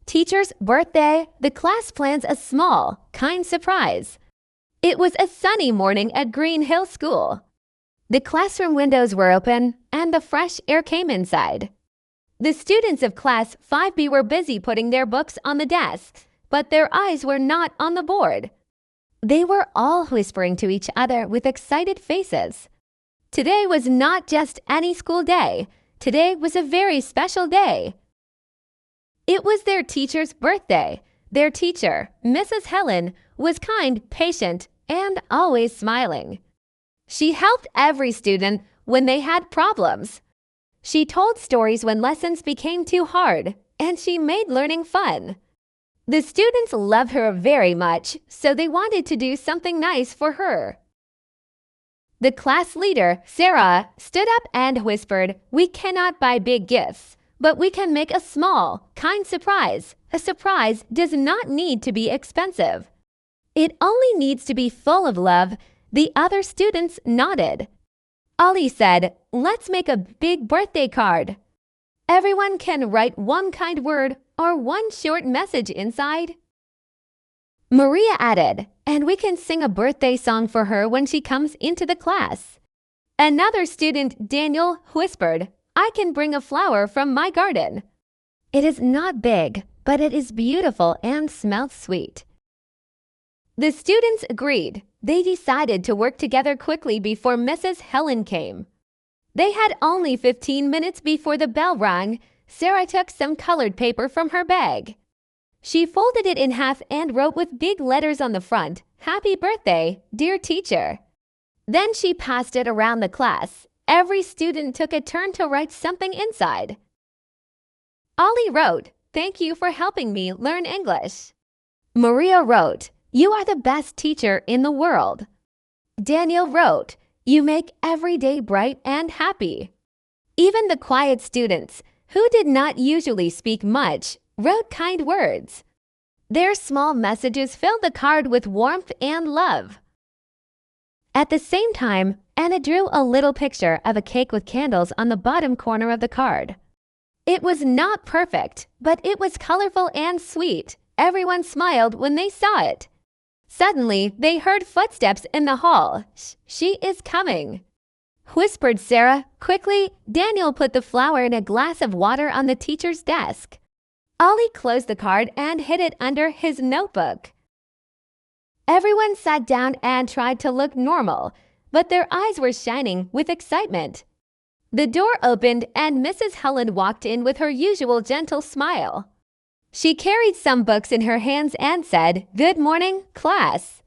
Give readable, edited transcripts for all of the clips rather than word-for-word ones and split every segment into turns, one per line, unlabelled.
teacher's birthday, the class plans a small, kind surprise. It was a sunny morning at Green Hill School. The classroom windows were open, and the fresh air came inside. The students of Class 5B were busy putting their books on the desks, but their eyes were not on the board. They were all whispering to each other with excited faces. Today was not just any school day. Today was a very special day. It was their teacher's birthday. Their teacher, Mrs. Helen, was kind, patient, and always smiling. She helped every student when they had problems. She told stories when lessons became too hard, and she made learning fun. The students loved her very much, so they wanted to do something nice for her. The class leader, Sarah, stood up and whispered, "We cannot buy big gifts, but we can make a small, kind surprise. A surprise does not need to be expensive. It only needs to be full of love." The other students nodded. Ollie said, "Let's make a big birthday card. Everyone can write one kind word or one short message inside." Maria added, "And we can sing a birthday song for her when she comes into the class." Another student, Daniel, whispered, "I can bring a flower from my garden. It is not big, but it is beautiful and smells sweet." The students agreed. They decided to work together quickly before Mrs. Helen came. They had only 15 minutes before the bell rang. Sarah took some colored paper from her bag. She folded it in half and wrote with big letters on the front, "Happy birthday, dear teacher." Then she passed it around the class. Every student took a turn to write something inside. Ollie wrote, "Thank you for helping me learn English." Maria wrote, "You are the best teacher in the world." Daniel wrote, "You make every day bright and happy." Even the quiet students, who did not usually speak much, wrote kind words. Their small messages filled the card with warmth and love. At the same time, Anna drew a little picture of a cake with candles on the bottom corner of the card. It was not perfect, but it was colorful and sweet. Everyone smiled when they saw it. Suddenly, they heard footsteps in the hall. "She is coming," whispered Sarah. Quickly, Daniel put the flower in a glass of water on the teacher's desk. Ollie closed the card and hid it under his notebook. Everyone sat down and tried to look normal, but their eyes were shining with excitement. The door opened and Mrs. Helen walked in with her usual gentle smile. She carried some books in her hands and said, "Good morning, class."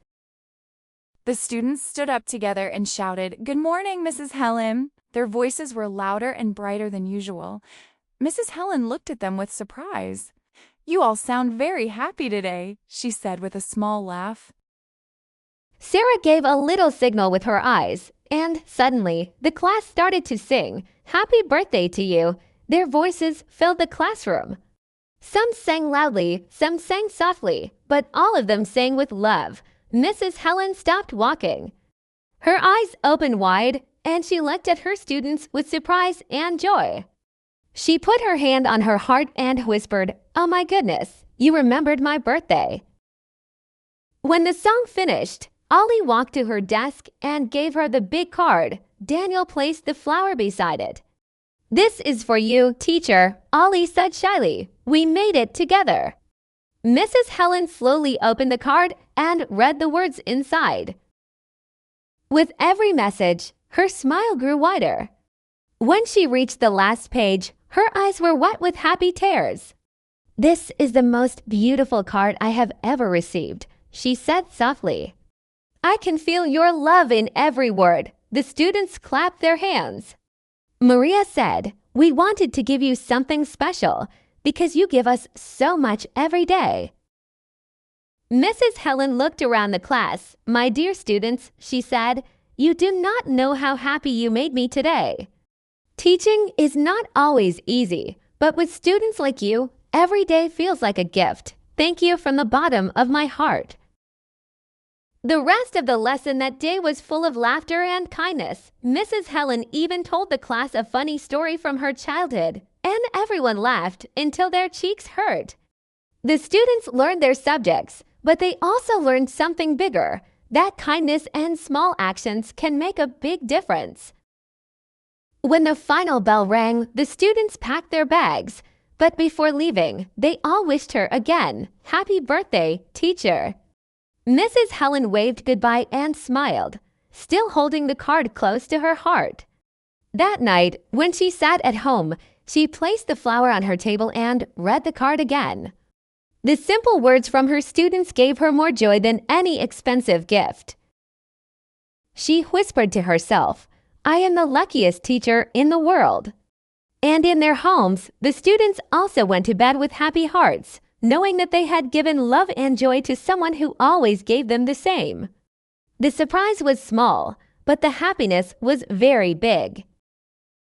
The students stood up together and shouted, "Good morning, Mrs. Helen." Their voices were louder and brighter than usual. Mrs. Helen looked at them with surprise. "You all sound very happy today," she said with a small laugh.
Sarah gave a little signal with her eyes, and suddenly the class started to sing, "Happy birthday to you." Their voices filled the classroom. Some sang loudly, some sang softly, but all of them sang with love. Mrs. Helen stopped walking. Her eyes opened wide, and she looked at her students with surprise and joy. She put her hand on her heart and whispered, "Oh my goodness, you remembered my birthday." When the song finished, Ollie walked to her desk and gave her the big card. Daniel placed the flower beside it. "This is for you, teacher," Ollie said shyly. "We made it together." Mrs. Helen slowly opened the card and read the words inside. With every message, her smile grew wider. When she reached the last page, her eyes were wet with happy tears. "This is the most beautiful card I have ever received," she said softly. "I can feel your love in every word." The students clapped their hands. Maria said, "We wanted to give you something special because you give us so much every day." Mrs. Helen looked around the class. "My dear students," she said, "you do not know how happy you made me today. Teaching is not always easy, but with students like you, every day feels like a gift. Thank you from the bottom of my heart." The rest of the lesson that day was full of laughter and kindness. Mrs. Helen even told the class a funny story from her childhood, and everyone laughed until their cheeks hurt. The students learned their subjects, but they also learned something bigger, that kindness and small actions can make a big difference. When the final bell rang, the students packed their bags, but before leaving, they all wished her again, "Happy birthday, teacher." Mrs. Helen waved goodbye and smiled, still holding the card close to her heart. That night, when she sat at home, she placed the flower on her table and read the card again. The simple words from her students gave her more joy than any expensive gift. She whispered to herself, "I am the luckiest teacher in the world." And in their homes, the students also went to bed with happy hearts, knowing that they had given love and joy to someone who always gave them the same. The surprise was small, but the happiness was very big.